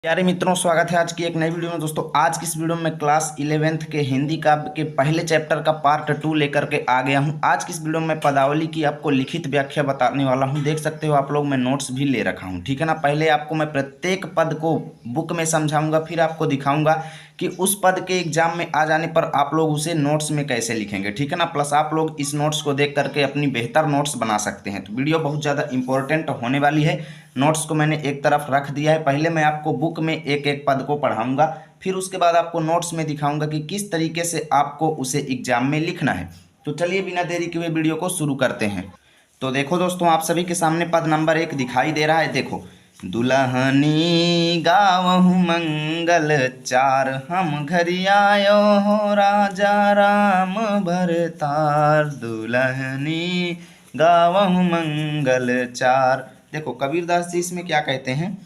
प्यारे मित्रों, स्वागत है आज की एक नई वीडियो में। दोस्तों, आज की इस वीडियो में क्लास 11th के हिंदी काव्य के पहले चैप्टर का पार्ट 2 लेकर के आ गया हूं। आज की इस वीडियो में पदावली की आपको लिखित व्याख्या बताने वाला हूं। देख सकते हो आप लोग, मैं नोट्स भी ले रखा हूं। ठीक है ना। पहले आपको मैं प्रत्येक पद को बुक में समझाऊंगा, फिर आपको दिखाऊंगा कि उस पद के एग्जाम में आ जाने पर आप लोग उसे नोट्स में कैसे लिखेंगे। ठीक है ना। प्लस आप लोग इस नोट्स को देख करके अपनी बेहतर नोट्स बना सकते हैं। तो वीडियो बहुत ज़्यादा इंपॉर्टेंट होने वाली है। नोट्स को मैंने एक तरफ रख दिया है। पहले मैं आपको बुक में एक एक पद को पढ़ाऊंगा, फिर उसके बाद आपको नोट्स में दिखाऊंगा कि किस तरीके से आपको उसे एग्जाम में लिखना है। तो चलिए बिना देरी के हुए वीडियो को शुरू करते हैं। तो देखो दोस्तों, आप सभी के सामने पद नंबर 1 दिखाई दे रहा है। देखो, दुल्हनी गावहु मंगल चार, हम घरी आयो हो राजा राम भरतार। दुल्हनी गावहु मंगल चार। देखो कबीरदास जी इसमें क्या कहते हैं,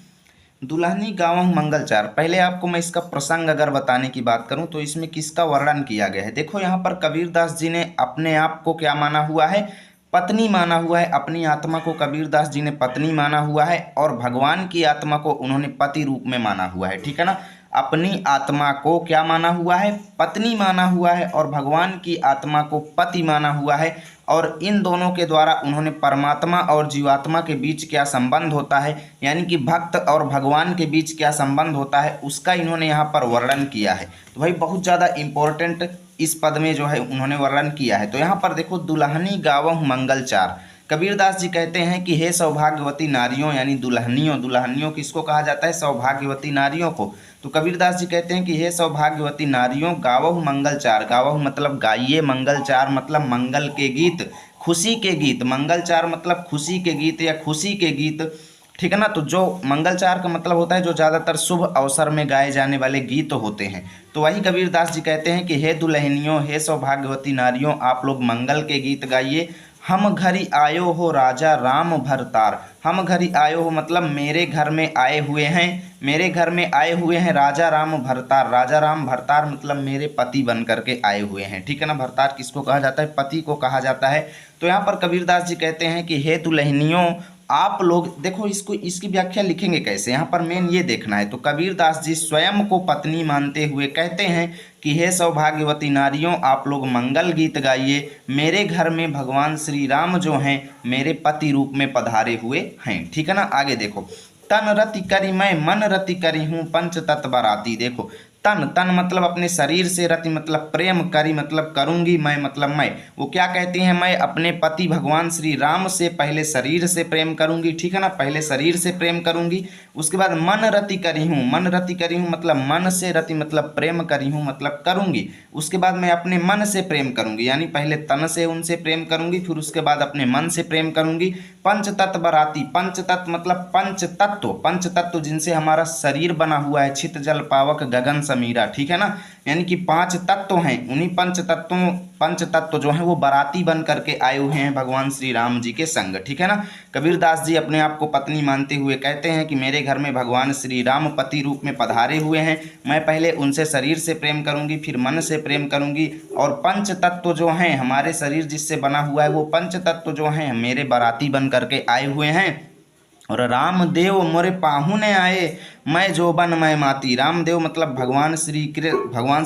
दुल्हनी गावहु मंगल चार। पहले आपको मैं इसका प्रसंग अगर बताने की बात करूं तो इसमें किसका वर्णन किया गया है। देखो यहाँ पर कबीरदास जी ने अपने आप को क्या माना हुआ है, पत्नी माना हुआ है। अपनी आत्मा को कबीरदास जी ने पत्नी माना हुआ है और भगवान की आत्मा को उन्होंने पति रूप में माना हुआ है। ठीक है ना। अपनी आत्मा को क्या माना हुआ है, पत्नी माना हुआ है, और भगवान की आत्मा को पति माना हुआ है। और इन दोनों के द्वारा उन्होंने परमात्मा और जीवात्मा के बीच क्या संबंध होता है, यानी कि भक्त और भगवान के बीच क्या संबंध होता है, उसका इन्होंने यहाँ पर वर्णन किया है। तो भाई बहुत ज़्यादा इंपॉर्टेंट इस पद में जो है उन्होंने वर्णन किया है। तो यहाँ पर देखो, दुल्हनी गावहु मंगल चार। कबीरदास जी कहते हैं कि हे सौभाग्यवती नारियों, यानी दुल्हनियों। दुल्हनियों किसको कहा जाता है, सौभाग्यवती नारियों को। तो कबीरदास जी कहते हैं कि हे सौभाग्यवती नारियों, गावहु मंगल चार। गावहु मतलब गाइए, मंगल चार मतलब मंगल के गीत, खुशी के गीत। मंगल चार मतलब खुशी के गीत या खुशी के गीत। ठीक है ना। तो जो मंगलचार का मतलब होता है जो ज़्यादातर शुभ अवसर में गाए जाने वाले गीत होते हैं। तो वही कबीरदास जी कहते हैं कि हे दुल्हनियों, हे सौभाग्यवती नारियों, आप लोग मंगल के गीत गाइए। हम घरी आयो हो राजा राम भरतार। हम घरी आयो हो मतलब मेरे घर में आए हुए हैं, मेरे घर में आए हुए हैं राजा राम भरतार। राजा राम भरतार मतलब मेरे पति बन करके आए हुए हैं। ठीक है ना। भरतार किसको कहा जाता है, पति को कहा जाता है। तो यहाँ पर कबीरदास जी कहते हैं कि हे दुल्हनियों, आप लोग देखो इसको, इसकी व्याख्या लिखेंगे कैसे, यहाँ पर मेन ये देखना है। तो कबीरदास जी स्वयं को पत्नी मानते हुए कहते हैं कि हे सौभाग्यवती नारियों, आप लोग मंगल गीत गाइए। मेरे घर में भगवान श्री राम जो हैं मेरे पति रूप में पधारे हुए हैं। ठीक है ना। आगे देखो, तन रति करी मैं मन रति करी हूँ पंच तत्व बराती। देखो, तन तन मतलब अपने शरीर से, रति मतलब प्रेम, करी मतलब करूंगी, मैं मतलब मैं। वो क्या कहती हैं, मैं अपने पति भगवान श्री राम से पहले शरीर से प्रेम करूंगी। ठीक है ना। पहले शरीर से प्रेम करूंगी, उसके बाद मन रति करी हूँ। मन रति करी हूँ मतलब मन से, रति मतलब प्रेम, करी हूँ मतलब करूंगी। उसके बाद मैं अपने मन से प्रेम करूंगी, यानी पहले तन से उनसे प्रेम करूंगी, फिर उसके बाद अपने मन से प्रेम करूंगी। पंच तत्व बराती। पंच तत्व मतलब पंच तत्व, पंच तत्व जिनसे हमारा शरीर बना हुआ है, छित जल पावक गगन समीरा। ठीक है ना। यानी कि 5 तत्व हैं, उन्हीं पंच तत्व जो हैं वो बाराती बन करके आए हुए हैं भगवान श्री राम जी के संग। ठीक है ना। कबीरदास जी अपने आप को पत्नी मानते हुए कहते हैं कि मेरे घर में भगवान श्री राम पति रूप में पधारे हुए हैं। मैं पहले उनसे शरीर से प्रेम करूंगी, फिर मन से प्रेम करूंगी, और पंच तत्व जो हैं, हमारे शरीर जिससे बना हुआ है, वो पंच तत्व जो हैं मेरे बाराती बन करके आए हुए हैं। और रामदेव मोरे पाहुने आए, मैं जोबन मैं माती। रामदेव मतलब भगवान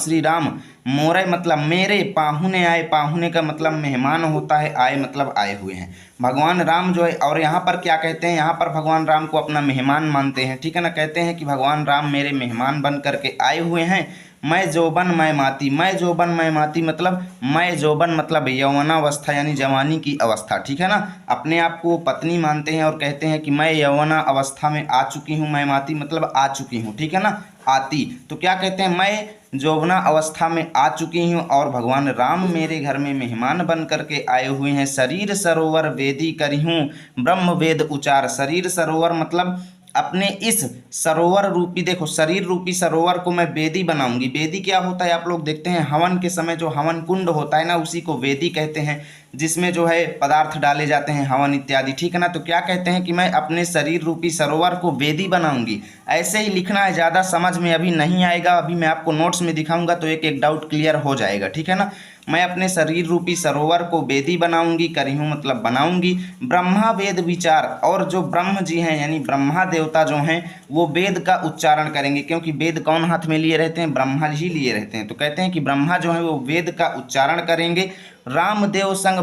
श्री राम, मोरे मतलब मेरे, पाहुने आए, पाहुने का मतलब मेहमान होता है, आए मतलब आए हुए हैं। भगवान राम जो है, और यहाँ पर क्या कहते हैं, यहाँ पर भगवान राम को अपना मेहमान मानते हैं। ठीक है ना। कहते हैं कि भगवान राम मेरे मेहमान बन करके आए हुए हैं। मैं जोबन मैं माती। मैं जोबन मैं माती मतलब मैं जोबन मतलब यौवनावस्था यानी जवानी की अवस्था। ठीक है ना। अपने आप को पत्नी मानते हैं और कहते हैं कि मैं यौवना अवस्था में आ चुकी हूँ। मैं माती मतलब आ चुकी हूँ। ठीक है ना। आती तो क्या कहते हैं, मैं यौवना अवस्था में आ चुकी हूँ और भगवान राम मेरे घर में मेहमान बन करके आए हुए हैं। शरीर सरोवर वेदी करी हूँ ब्रह्म वेद उचार। शरीर सरोवर मतलब अपने इस सरोवर रूपी, देखो शरीर रूपी सरोवर को मैं वेदी बनाऊंगी। वेदी क्या होता है, आप लोग देखते हैं हवन के समय जो हवन कुंड होता है ना, उसी को वेदी कहते हैं, जिसमें जो है पदार्थ डाले जाते हैं हवन इत्यादि। ठीक है ना। तो क्या कहते हैं कि मैं अपने शरीर रूपी सरोवर को वेदी बनाऊंगी। ऐसे ही लिखना है, ज़्यादा समझ में अभी नहीं आएगा, अभी मैं आपको नोट्स में दिखाऊंगा तो एक एक डाउट क्लियर हो जाएगा। ठीक है ना। मैं अपने शरीर रूपी सरोवर को वेदी बनाऊंगी, करी हूँ मतलब बनाऊंगी। ब्रह्मा वेद विचार, और जो ब्रह्म जी हैं यानी ब्रह्मा देवता जो हैं वो वेद का उच्चारण करेंगे, क्योंकि वेद कौन हाथ में लिए रहते हैं, ब्रह्मा जी लिए रहते हैं। तो कहते हैं कि ब्रह्मा जो है वो वेद का उच्चारण करेंगे। रामदेव संग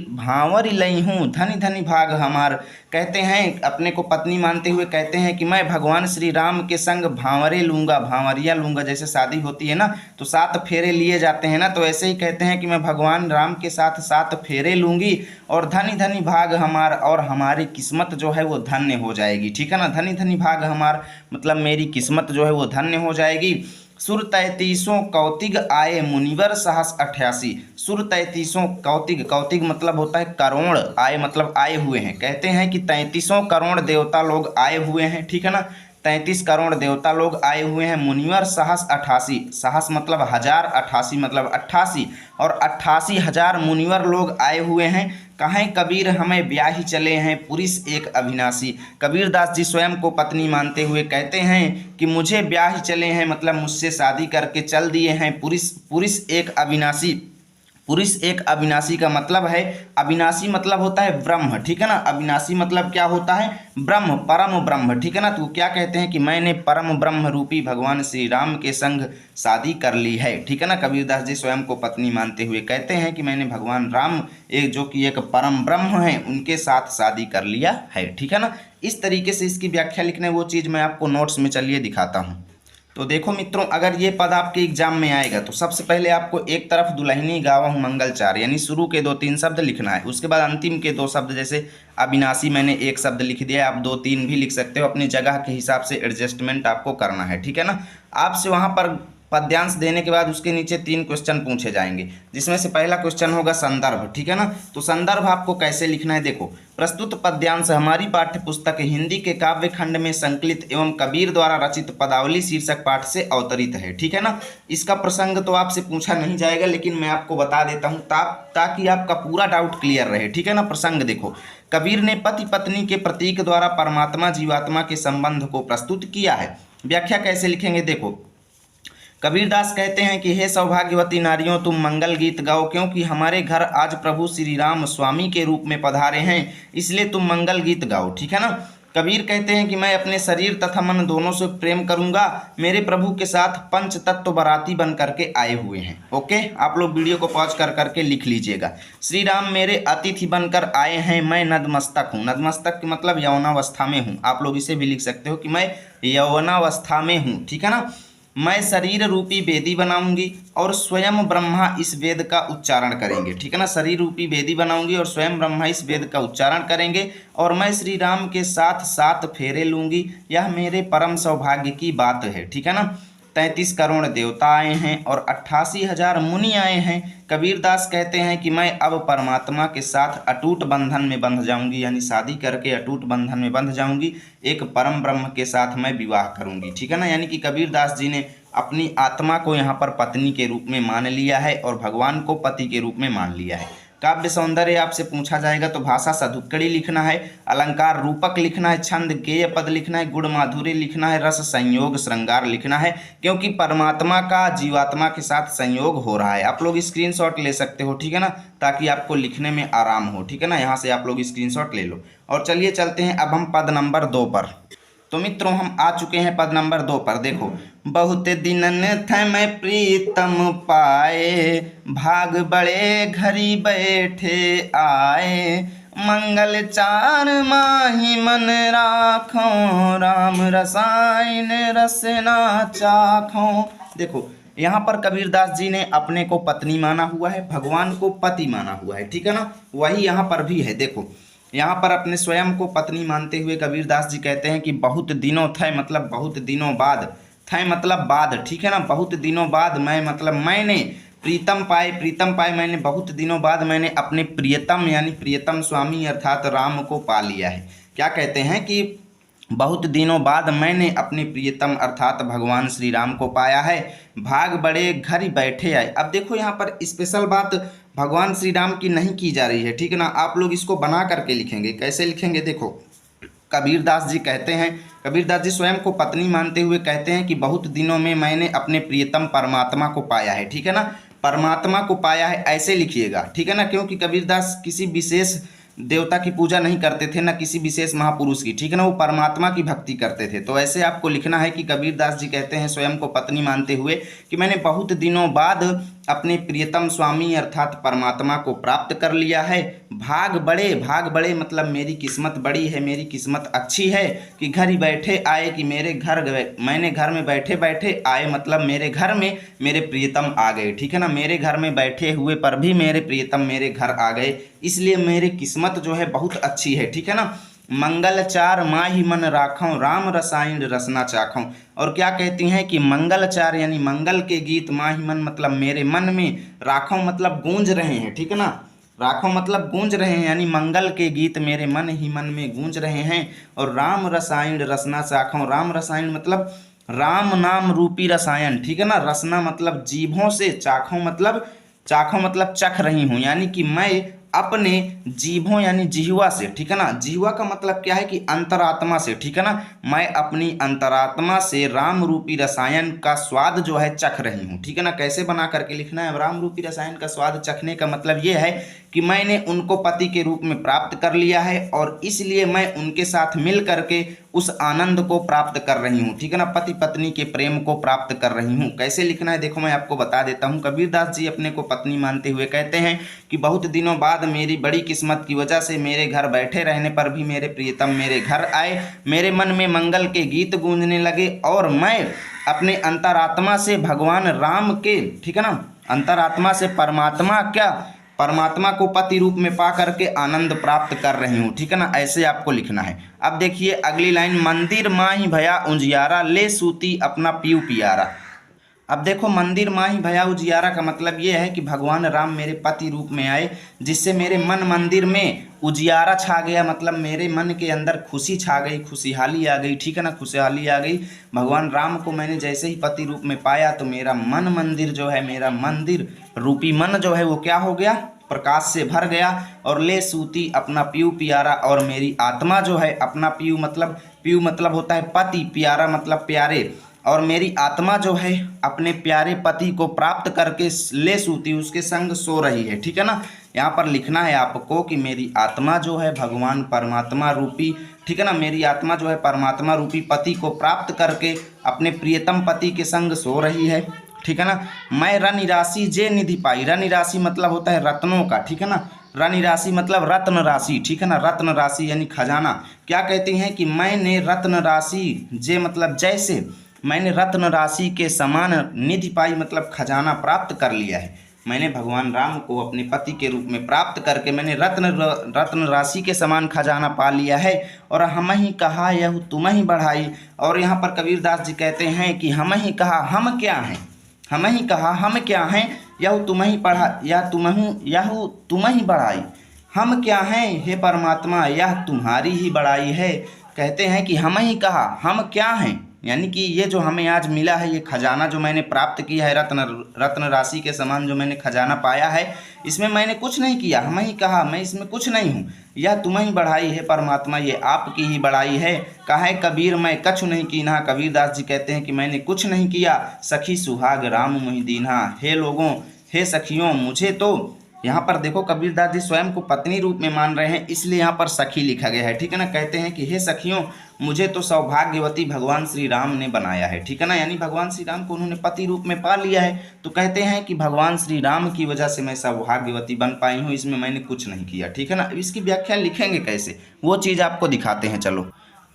भांवर लई हूँ, धनी धनी भाग हमार। कहते हैं अपने को पत्नी मानते हुए कहते हैं कि मैं भगवान श्री राम के संग भांवरे लूंगा, भांवरिया लूंगा। जैसे शादी होती है ना तो 7 फेरे लिए जाते हैं ना, तो ऐसे ही कहते हैं कि मैं भगवान राम के साथ 7 फेरे लूंगी और धनी धनी भाग हमार, और हमारी किस्मत जो है वो धन्य हो जाएगी। ठीक है ना, धनी धनी भाग हमार मतलब मेरी किस्मत जो है वो धन्य हो जाएगी। सुर 33 कौतिग आए मुनिवर सहस 88। सुर 33 कौतिग, कौतिग मतलब होता है करोड़, आए मतलब आए हुए हैं। कहते हैं कि 33 करोड़ देवता लोग आए हुए हैं। ठीक है ना, 33 करोड़ देवता लोग आए हुए हैं। मुनिवर सहस 88, सहस मतलब हजार, 88 मतलब 88, और 88,000 मुनिवर लोग आए हुए हैं। कहें कबीर हमें ब्याही चले हैं पुरुष एक अविनाशी। कबीरदास जी स्वयं को पत्नी मानते हुए कहते हैं कि मुझे ब्याही चले हैं मतलब मुझसे शादी करके चल दिए हैं पुरुष एक अविनाशी। पुरुष एक अविनाशी का मतलब है, अविनाशी मतलब होता है ब्रह्म। ठीक है ना, अविनाशी मतलब क्या होता है, ब्रह्म, परम ब्रह्म। ठीक है ना, तो क्या कहते हैं कि मैंने परम ब्रह्म रूपी भगवान श्री राम के संग शादी कर ली है। ठीक है ना, कबीरदास जी स्वयं को पत्नी मानते हुए कहते हैं कि मैंने भगवान राम एक जो कि एक परम ब्रह्म है उनके साथ शादी कर लिया है। ठीक है ना, इस तरीके से इसकी व्याख्या लिखने वो चीज़ मैं आपको नोट्स में चलिए दिखाता हूँ। तो देखो मित्रों, अगर ये पद आपके एग्जाम में आएगा तो सबसे पहले आपको एक तरफ दुल्हनी गावा हूँ मंगलचार यानी शुरू के 2-3 शब्द लिखना है। उसके बाद अंतिम के 2 शब्द, जैसे अविनाशी मैंने 1 शब्द लिख दिया, आप 2-3 भी लिख सकते हो, अपनी जगह के हिसाब से एडजस्टमेंट आपको करना है। ठीक है ना, आपसे वहाँ पर पद्यांश देने के बाद उसके नीचे 3 क्वेश्चन पूछे जाएंगे, जिसमें से पहला क्वेश्चन होगा संदर्भ। ठीक है ना, तो संदर्भ आपको कैसे लिखना है, देखो प्रस्तुत पद्यांश हमारी पाठ्य पुस्तक हिंदी के काव्य खंड में संकलित एवं कबीर द्वारा रचित पदावली शीर्षक पाठ से अवतरित है। ठीक है ना, इसका प्रसंग तो आपसे पूछा नहीं जाएगा, लेकिन मैं आपको बता देता हूँ ताकि आपका पूरा डाउट क्लियर रहे। ठीक है ना, प्रसंग देखो, कबीर ने पति पत्नी के प्रतीक द्वारा परमात्मा जीवात्मा के संबंध को प्रस्तुत किया है। व्याख्या कैसे लिखेंगे, देखो कबीरदास कहते हैं कि हे सौभाग्यवती नारियों तुम मंगल गीत गाओ, क्योंकि हमारे घर आज प्रभु श्री राम स्वामी के रूप में पधारे हैं, इसलिए तुम मंगल गीत गाओ। ठीक है ना, कबीर कहते हैं कि मैं अपने शरीर तथा मन दोनों से प्रेम करूंगा, मेरे प्रभु के साथ पंच तत्व बाराती बन करके आए हुए हैं। ओके, आप लोग वीडियो को पॉज कर करके लिख लीजिएगा। श्री राम मेरे अतिथि बनकर आए हैं, मैं नतमस्तक हूँ। नतमस्तक मतलब यौवनावस्था में हूँ, आप लोग इसे भी लिख सकते हो कि मैं यौवनावस्था में हूँ। ठीक है ना, मैं शरीर रूपी वेदी बनाऊंगी और स्वयं ब्रह्मा इस वेद का उच्चारण करेंगे। ठीक है ना, शरीर रूपी वेदी बनाऊंगी और स्वयं ब्रह्मा इस वेद का उच्चारण करेंगे, और मैं श्री राम के साथ 7 फेरे लूंगी, यह मेरे परम सौभाग्य की बात है। ठीक है ना, 33 करोड़ देवता आए हैं और 88,000 मुनि आए हैं। कबीरदास कहते हैं कि मैं अब परमात्मा के साथ अटूट बंधन में बंध जाऊंगी, यानी शादी करके अटूट बंधन में बंध जाऊंगी, एक परम ब्रह्म के साथ मैं विवाह करूंगी। ठीक है ना, यानी कि कबीरदास जी ने अपनी आत्मा को यहाँ पर पत्नी के रूप में मान लिया है और भगवान को पति के रूप में मान लिया है। काव्य सौंदर्य आपसे पूछा जाएगा तो भाषा सधुक्कड़ी लिखना है, अलंकार रूपक लिखना है, छंद गेय पद लिखना है, गुण माधुर्य लिखना है, रस संयोग श्रृंगार लिखना है, क्योंकि परमात्मा का जीवात्मा के साथ संयोग हो रहा है। आप लोग स्क्रीनशॉट ले सकते हो। ठीक है ना, ताकि आपको लिखने में आराम हो। ठीक है ना, यहाँ से आप लोग स्क्रीनशॉट ले लो। और चलिए चलते हैं अब हम पद नंबर 2 पर। तो मित्रों हम आ चुके हैं पद नंबर 2 पर। देखो, बहुत दिनन थे मैं प्रीतम पाए, भाग बड़े घरी बैठे आए, मंगल चार माही मन राखो, राम रसायन रसना चाखो। देखो यहाँ पर कबीरदास जी ने अपने को पत्नी माना हुआ है, भगवान को पति माना हुआ है। ठीक है ना, वही यहाँ पर भी है। देखो यहाँ पर अपने स्वयं को पत्नी मानते हुए कबीरदास जी कहते हैं कि बहुत दिनों थे मतलब बहुत दिनों बाद, थे मतलब बाद। ठीक है ना, बहुत दिनों बाद मैं मतलब मैंने प्रीतम पाए मैंने बहुत दिनों बाद मैंने अपने प्रियतम यानी प्रियतम स्वामी अर्थात राम को पा लिया है। क्या कहते हैं कि बहुत दिनों बाद मैंने अपने प्रियतम अर्थात भगवान श्री राम को पाया है, भाग बड़े घर बैठे आए। अब देखो यहाँ पर स्पेशल बात भगवान श्री राम की नहीं की जा रही है। ठीक है ना, आप लोग इसको बना करके लिखेंगे। कैसे लिखेंगे, देखो कबीरदास जी कहते हैं, कबीरदास जी स्वयं को पत्नी मानते हुए कहते हैं कि बहुत दिनों में मैंने अपने प्रियतम परमात्मा को पाया है। ठीक है ना, परमात्मा को पाया है, ऐसे लिखिएगा, ठीक है ना। क्योंकि कबीरदास किसी विशेष देवता की पूजा नहीं करते थे, ना किसी विशेष महापुरुष की, ठीक है ना, वो परमात्मा की भक्ति करते थे। तो ऐसे आपको लिखना है कि कबीरदास जी कहते हैं स्वयं को पत्नी मानते हुए कि मैंने बहुत दिनों बाद अपने प्रियतम स्वामी अर्थात परमात्मा को प्राप्त कर लिया है। भाग बड़े मतलब मेरी किस्मत बड़ी है, मेरी किस्मत अच्छी है कि घर ही बैठे आए, कि मैंने घर में बैठे बैठे आए, मतलब मेरे घर में मेरे प्रियतम आ गए, ठीक है ना। मेरे घर में बैठे हुए पर भी मेरे प्रियतम मेरे घर आ गए, इसलिए मेरी किस्मत जो है बहुत अच्छी है, ठीक है ना। मंगलचार माही मन राखों, राम रसायन रसना चाखों। और क्या कहती हैं कि मंगलचार यानी मंगल के गीत, माही मन मतलब मेरे मन में, राखों मतलब गूंज रहे हैं, ठीक है ना। राखों मतलब गूंज रहे हैं, यानी मंगल के गीत मेरे मन ही मन में गूंज रहे हैं। और राम रसायन रसना चाखों, राम रसायन मतलब राम नाम रूपी रसायन, ठीक है ना। रसना मतलब जीभों से, चाखों मतलब चख रही हूँ, यानी कि मैं अपने जीभों यानी जिह्वा से, ठीक है ना। जिह्वा का मतलब क्या है कि अंतरात्मा से, ठीक है ना। मैं अपनी अंतरात्मा से राम रूपी रसायन का स्वाद जो है चख रही हूँ, ठीक है ना। कैसे बना करके लिखना है, राम रूपी रसायन का स्वाद चखने का मतलब ये है कि मैंने उनको पति के रूप में प्राप्त कर लिया है और इसलिए मैं उनके साथ मिल करके उस आनंद को प्राप्त कर रही हूँ, ठीक है ना। पति पत्नी के प्रेम को प्राप्त कर रही हूँ। कैसे लिखना है देखो मैं आपको बता देता हूँ। कबीरदास जी अपने को पत्नी मानते हुए कहते हैं कि बहुत दिनों बाद मेरी बड़ी किस्मत की वजह से मेरे घर बैठे रहने पर भी मेरे प्रियतम मेरे घर आए, मेरे मन में मंगल के गीत गूंजने लगे और मैं अपने अंतरात्मा से भगवान राम के, ठीक है ना, अंतरात्मा से परमात्मा को पति रूप में पा करके आनंद प्राप्त कर रही हूँ, ठीक है ना। ऐसे आपको लिखना है। अब देखिए अगली लाइन, मंदिर माही भया उजियारा, ले सूती अपना पीऊ पियारा। अब देखो मंदिर माही भया उजियारा का मतलब ये है कि भगवान राम मेरे पति रूप में आए, जिससे मेरे मन मंदिर में उजियारा छा गया, मतलब मेरे मन के अंदर खुशी छा गई, खुशहाली आ गई, ठीक है ना, खुशहाली आ गई। भगवान राम को मैंने जैसे ही पति रूप में पाया तो मेरा मन मंदिर जो है, मेरा मंदिर रूपी मन जो है वो क्या हो गया, प्रकाश से भर गया। और ले सूती अपना पीऊ पियारा, और मेरी आत्मा जो है, अपना पीऊ मतलब होता है पति, पियारा मतलब प्यारे, और मेरी आत्मा जो है अपने प्यारे पति को प्राप्त करके ले सूती उसके संग सो रही है, ठीक है ना। यहाँ पर लिखना है आपको कि मेरी आत्मा जो है भगवान परमात्मा रूपी, ठीक है ना, मेरी आत्मा जो है परमात्मा रूपी पति को प्राप्त करके अपने प्रियतम पति के संग सो रही है, ठीक है ना। मैं रनि राशि जे निधि पाई, रनि राशि मतलब होता है रत्नों का, ठीक है ना। रनि राशि मतलब रत्न राशि, ठीक है ना, रत्न राशि यानी खजाना। क्या कहती हैं कि मैंने रत्न राशि, जे मतलब जैसे, मैंने रत्न राशि के समान निधि पाई मतलब खजाना प्राप्त कर लिया है। मैंने भगवान राम को अपने पति के रूप में प्राप्त करके मैंने रत्न राशि के समान खजाना पा लिया है। और हम ही कहा यह तुम ही बढ़ाई, और यहाँ पर कबीरदास जी कहते हैं कि हम ही कहा, हम क्या हैं, हम ही कहा हम क्या हैं, यह तुम ही पढ़ा, यह तुम ही बढ़ाई। हम क्या हैं हे परमात्मा, यह तुम्हारी ही बड़ाई है। कहते हैं कि हम ही कहा, हम क्या हैं, यानी कि ये जो हमें आज मिला है, ये खजाना जो मैंने प्राप्त किया है, रत्न राशि के समान जो मैंने खजाना पाया है, इसमें मैंने कुछ नहीं किया, हम ही कहा, मैं इसमें कुछ नहीं हूँ, यह तुम ही बढ़ाई है परमात्मा, ये आपकी ही बढ़ाई है। कहे कबीर मैं कछु नहीं कीन्हा, कबीरदास जी कहते हैं कि मैंने कुछ नहीं किया। सखी सुहाग राम मुहि दीन्हा, हे लोगों, हे सखियों, मुझे तो, यहाँ पर देखो कबीरदास जी स्वयं को पत्नी रूप में मान रहे हैं, इसलिए यहाँ पर सखी लिखा गया है, ठीक है ना। कहते हैं कि हे सखियों, मुझे तो सौभाग्यवती भगवान श्री राम ने बनाया है, ठीक है ना, यानी भगवान श्री राम को उन्होंने पति रूप में पा लिया है। तो कहते हैं कि भगवान श्री राम की वजह से मैं सौभाग्यवती बन पाई हूँ, इसमें मैंने कुछ नहीं किया, ठीक है ना। इसकी व्याख्या लिखेंगे कैसे, वो चीज़ आपको दिखाते हैं। चलो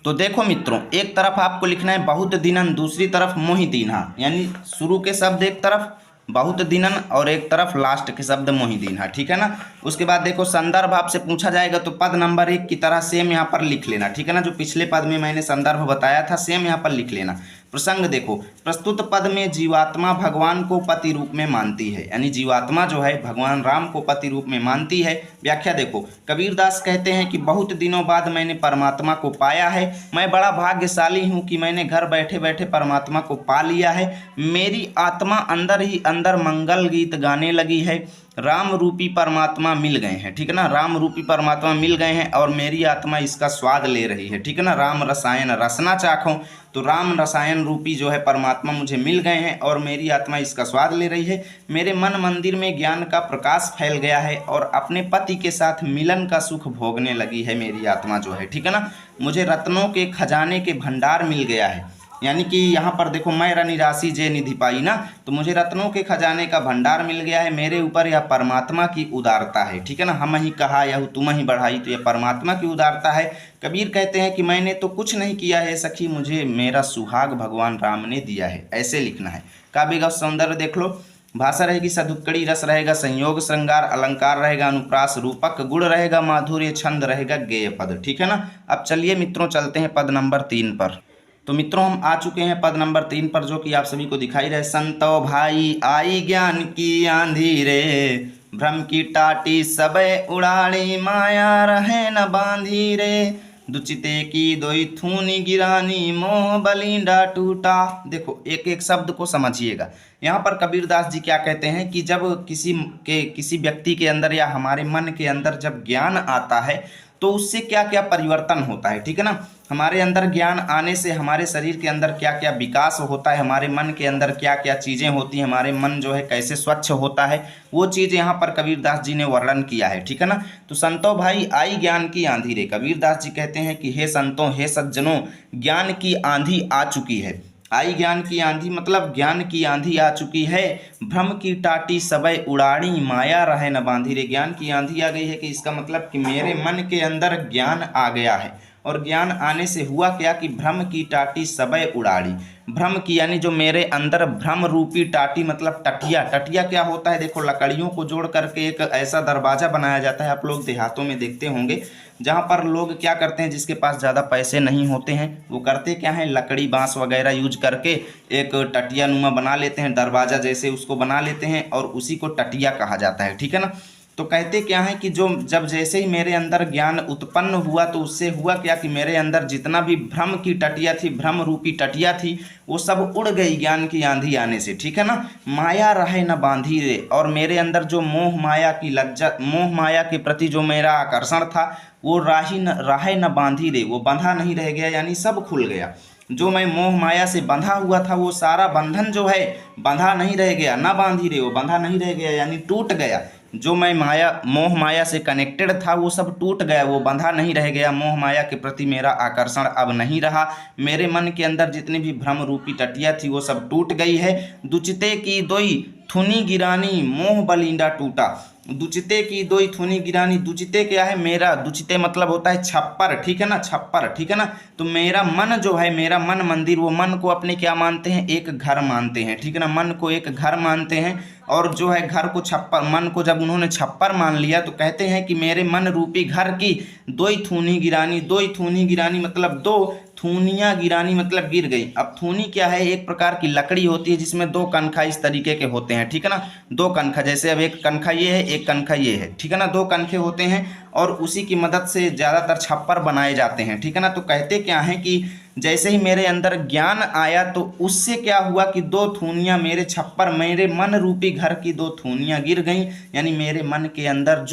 तो देखो मित्रों, एक तरफ आपको लिखना है बहुत दिनन, दूसरी तरफ मोहि दीन्हा, यानी शुरू के शब्द एक तरफ बहुत दिनन और एक तरफ लास्ट के शब्द मोहि दीन्हा, ठीक है ना। उसके बाद देखो संदर्भ आपसे पूछा जाएगा तो पद नंबर 1 की तरह सेम यहाँ पर लिख लेना, ठीक है ना। जो पिछले पद में मैंने संदर्भ बताया था सेम यहाँ पर लिख लेना। प्रसंग देखो, प्रस्तुत पद में जीवात्मा भगवान को पति रूप में मानती है, यानी जीवात्मा जो है भगवान राम को पति रूप में मानती है। व्याख्या देखो, कबीरदास कहते हैं कि बहुत दिनों बाद मैंने परमात्मा को पाया है, मैं बड़ा भाग्यशाली हूँ कि मैंने घर बैठे बैठे परमात्मा को पा लिया है। मेरी आत्मा अंदर ही अंदर मंगल गीत गाने लगी है, राम रूपी परमात्मा मिल गए हैं, ठीक है ना, राम रूपी परमात्मा मिल गए हैं और मेरी आत्मा इसका स्वाद ले रही है, ठीक है ना। राम रसायन रसना चाखो, तो राम रसायन रूपी जो है परमात्मा मुझे मिल गए हैं और मेरी आत्मा इसका स्वाद ले रही है। मेरे मन मंदिर में ज्ञान का प्रकाश फैल गया है और अपने पति के साथ मिलन का सुख भोगने लगी है मेरी आत्मा जो है, ठीक है ना। मुझे रत्नों के खजाने के भंडार मिल गया है, यानी कि यहाँ पर देखो मैं रनि राशि जे निधि पाई ना, तो मुझे रत्नों के खजाने का भंडार मिल गया है। मेरे ऊपर यह परमात्मा की उदारता है, ठीक है ना। हम ही कहा यह तुम ही बढ़ाई, तो यह परमात्मा की उदारता है। कबीर कहते हैं कि मैंने तो कुछ नहीं किया है सखी, मुझे मेरा सुहाग भगवान राम ने दिया है, ऐसे लिखना है। काव्य का सौंदर्य देख लो, भाषा रहेगी सदुक्कड़ी, रस रहेगा संयोग श्रृंगार, अलंकार रहेगा अनुप्रास, रूपक गुण रहेगा माधुर्य, छंद रहेगा गेय पद, ठीक है ना। अब चलिए मित्रों चलते हैं पद नंबर 3 पर। तो मित्रों हम आ चुके हैं पद नंबर 3 पर, जो कि आप सभी को दिखाई रहे। संतो भाई आई ज्ञान की आंधी रे, भ्रम की टाटी सबे उड़ाड़ी, माया रहे न बांधी रे, दुचिते की दोई थूनी गिरानी, मोह बलिंडा टूटा। देखो एक एक शब्द को समझिएगा। यहाँ पर कबीरदास जी क्या कहते हैं कि जब किसी व्यक्ति के अंदर या हमारे मन के अंदर जब ज्ञान आता है तो उससे क्या क्या परिवर्तन होता है, ठीक है ना। हमारे अंदर ज्ञान आने से हमारे शरीर के अंदर क्या क्या विकास होता है, हमारे मन के अंदर क्या क्या चीज़ें होती हैं, हमारे मन जो है कैसे स्वच्छ होता है, वो चीज़ यहाँ पर कबीरदास जी ने वर्णन किया है, ठीक है ना। तो संतों भाई आई ज्ञान की आंधी रे, कबीरदास जी कहते हैं कि हे संतों हे सज्जनों, ज्ञान की आंधी आ चुकी है। आई ज्ञान की आंधी मतलब ज्ञान की आंधी आ चुकी है। भ्रम की टाटी सबय उड़ाड़ी, माया रहे न बांधी रे, ज्ञान की आंधी आ गई है कि इसका मतलब कि मेरे मन के अंदर ज्ञान आ गया है। और ज्ञान आने से हुआ क्या कि भ्रम की टाटी सबय उड़ाड़ी, भ्रम की यानी जो मेरे अंदर भ्रम रूपी टाटी मतलब टटिया, टटिया क्या होता है, देखो लकड़ियों को जोड़ करके एक ऐसा दरवाजा बनाया जाता है, आप लोग देहातों में देखते होंगे, जहाँ पर लोग क्या करते हैं, जिसके पास ज़्यादा पैसे नहीं होते हैं वो करते क्या है, लकड़ी बांस वगैरह यूज करके एक टटिया नुमा बना लेते हैं, दरवाजा जैसे उसको बना लेते हैं और उसी को टटिया कहा जाता है, ठीक है ना। तो कहते क्या है कि जो जब जैसे ही मेरे अंदर ज्ञान उत्पन्न हुआ तो उससे हुआ क्या कि मेरे अंदर जितना भी भ्रम की टटिया थी, भ्रम रूपी टटिया थी, वो सब उड़ गई ज्ञान की आंधी आने से, ठीक है ना। माया रहे न बांधी रे, और मेरे अंदर जो मोह माया की लज्जा, मोह माया के प्रति जो मेरा आकर्षण था वो राहे न बांधी रे, वो बंधा नहीं रह गया, यानी सब खुल गया। जो मैं मोह माया से बंधा हुआ था वो सारा बंधन जो है बंधा नहीं रह गया, ना बांधी रे, वो बंधा नहीं रह गया यानी टूट गया। जो मैं मोह माया से कनेक्टेड था वो सब टूट गया, वो बंधा नहीं रह गया, मोह माया के प्रति मेरा आकर्षण अब नहीं रहा। मेरे मन के अंदर जितनी भी भ्रम रूपी टटिया थी वो सब टूट गई है। दुचिते की दोई थुनी गिरानी, मोह बलिंडा टूटा। दुचिते की दोई थुनी गिरानी, दुचिते क्या है, मेरा, दुचिते मतलब होता है छप्पर, ठीक है ना, छप्पर, ठीक है ना। तो मेरा मन जो है, मेरा मन मंदिर, वो मन को अपने क्या मानते हैं, एक घर मानते हैं, ठीक है ना, मन को एक घर मानते हैं। और जो है घर को छप्पर, मन को जब उन्होंने छप्पर मान लिया तो कहते हैं कि मेरे मन रूपी घर की दोई थूनी गिरानी, दोई थूनी गिरानी मतलब दो थूनियाँ गिरानी मतलब गिर गई। अब थूनी क्या है, एक प्रकार की लकड़ी होती है जिसमें दो कनखा इस तरीके के होते हैं, ठीक है ना, दो कनखा, जैसे अब एक कनखा ये है एक कनखा ये है, ठीक है ना, दो कनखे होते हैं और उसी की मदद से ज़्यादातर छप्पर बनाए जाते हैं, ठीक है ना। तो कहते क्या है कि जैसे ही मेरे अंदर ज्ञान आया तो उससे क्या हुआ कि दो थूनियाँ मेरे छप्पर, मेरे मन रूपी घर की दो थूनियाँ गिर गईं, यानी मेरे मन के अंदर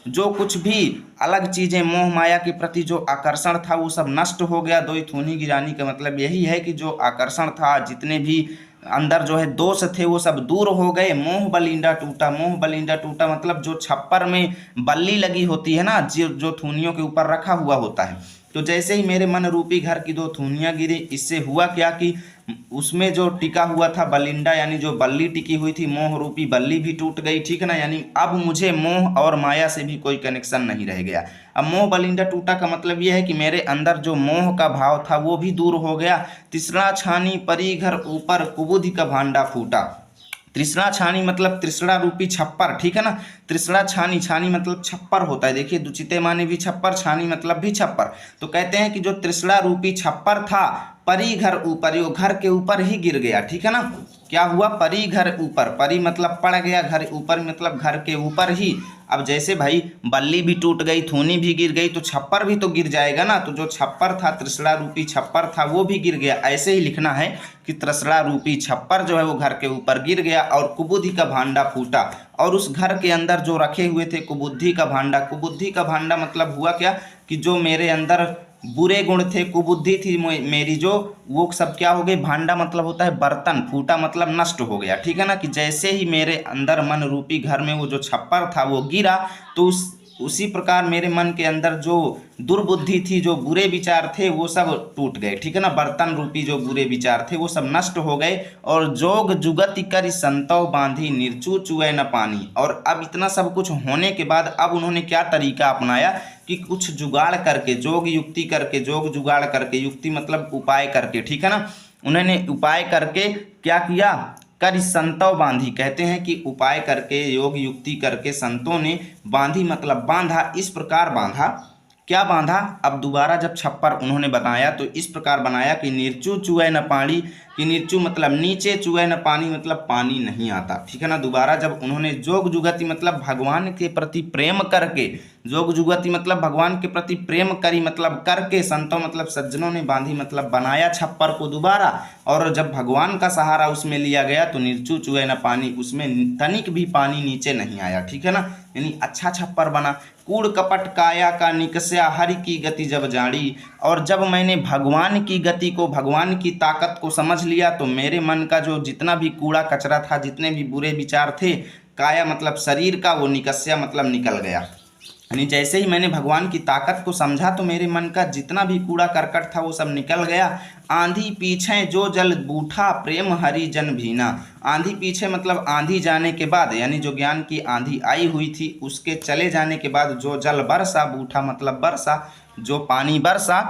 जो कुछ भी अलग चीज़ें मोह माया के प्रति जो आकर्षण था वो सब नष्ट हो गया। दो थूनी गिरानी का मतलब यही है कि जो आकर्षण था, जितने भी अंदर जो है दोष थे वो सब दूर हो गए। मोह बलिंडा टूटा, मोह बलिंडा टूटा मतलब जो छप्पर में बल्ली लगी होती है ना, जो थूनियों के ऊपर रखा हुआ होता है, तो जैसे ही मेरे मन रूपी घर की दो थूनियाँ गिरी, इससे हुआ क्या कि उसमें जो टिका हुआ था बलिंडा, यानी जो बल्ली टिकी हुई थी, मोह रूपी बल्ली भी टूट गई, ठीक है ना। यानी अब मुझे मोह और माया से भी कोई कनेक्शन नहीं रह गया। अब मोह बलिंडा टूटा का मतलब यह है कि मेरे अंदर जो मोह का भाव था वो भी दूर हो गया। तृष्णा छानी परी घर ऊपर, कुबुद्धि का भांडा फूटा। तृष्णा छानी मतलब तृष्णा रूपी छप्पर, ठीक है ना। तृष्णा छानी, छानी मतलब छप्पर होता है, देखिए दुचिते माने भी छप्पर, छानी मतलब भी छप्पर। तो कहते हैं कि जो तृष्णा रूपी छप्पर था परी घर ऊपर, वो घर के ऊपर ही गिर गया, ठीक है ना। क्या हुआ, परी घर ऊपर, परी मतलब पड़ गया, घर ऊपर मतलब घर के ऊपर ही। अब जैसे भाई बल्ली भी टूट गई, थूनी भी गिर गई, तो छप्पर भी तो गिर जाएगा ना। तो जो छप्पर था, त्रिसड़ा रूपी छप्पर था, वो भी गिर गया। ऐसे ही लिखना है कि त्रिसड़ा रूपी छप्पर जो है वो घर के ऊपर गिर गया और कुबुद्धि का भांडा फूटा। और उस घर के अंदर जो रखे हुए थे कुबुद्धि का भांडा, कुबुद्धि का भांडा मतलब हुआ क्या कि जो मेरे अंदर बुरे गुण थे, कुबुद्धि थी मेरी जो, वो सब क्या हो गई, भांडा मतलब होता है बर्तन, फूटा मतलब नष्ट हो गया। ठीक है ना, कि जैसे ही मेरे अंदर मन रूपी घर में वो जो छप्पर था वो गिरा, तो उसी प्रकार मेरे मन के अंदर जो दुर्बुद्धि थी, जो बुरे विचार थे, वो सब टूट गए। ठीक है ना, बर्तन रूपी जो बुरे विचार थे वो सब नष्ट हो गए। और जोग जुगति करि संतव बांधी निर्चू चुए न पानी। और अब इतना सब कुछ होने के बाद अब उन्होंने क्या तरीका अपनाया कि कुछ जुगाड़ करके, जोग युक्ति करके, जोग जुगाड़ करके, युक्ति मतलब उपाय करके, ठीक है ना, उन्होंने उपाय करके क्या किया, कर संतव बांधी, कहते हैं कि उपाय करके, योग युक्ति करके संतों ने बांधी मतलब बांधा, इस प्रकार बांधा। क्या बांधा, अब दोबारा जब छप्पर उन्होंने बनाया तो इस प्रकार बनाया कि निर्चू चुए न पानी, कि निर्चू मतलब नीचे, चुए न पानी मतलब पानी नहीं आता। ठीक है ना, दोबारा जब उन्होंने जोग जुगति मतलब भगवान के प्रति प्रेम करके, जोग जुगति मतलब भगवान के प्रति प्रेम करी मतलब करके, संतों मतलब सज्जनों ने बांधी मतलब बनाया छप्पर को दोबारा। और जब भगवान का सहारा उसमें लिया गया तो निर्चू चुए न पानी, उसमें तनिक भी पानी नीचे नहीं आया। ठीक है ना, यानी अच्छा छप्पर बना। कूड़ कपट काया का निकस्या हरि की गति जब जानी। और जब मैंने भगवान की गति को, भगवान की ताकत को समझ लिया तो मेरे मन का जो जितना भी कूड़ा कचरा था, जितने भी बुरे विचार थे, काया मतलब शरीर का, वो निकस्या मतलब निकल गया। यानी जैसे ही मैंने भगवान की ताकत को समझा तो मेरे मन का जितना भी कूड़ा करकट था वो सब निकल गया। आंधी पीछे जो जल बूठा प्रेम हरि जन भीना। आंधी पीछे मतलब आंधी जाने के बाद, यानी जो ज्ञान की आंधी आई हुई थी उसके चले जाने के बाद जो जल बरसा, बूठा मतलब बरसा, जो पानी बरसा,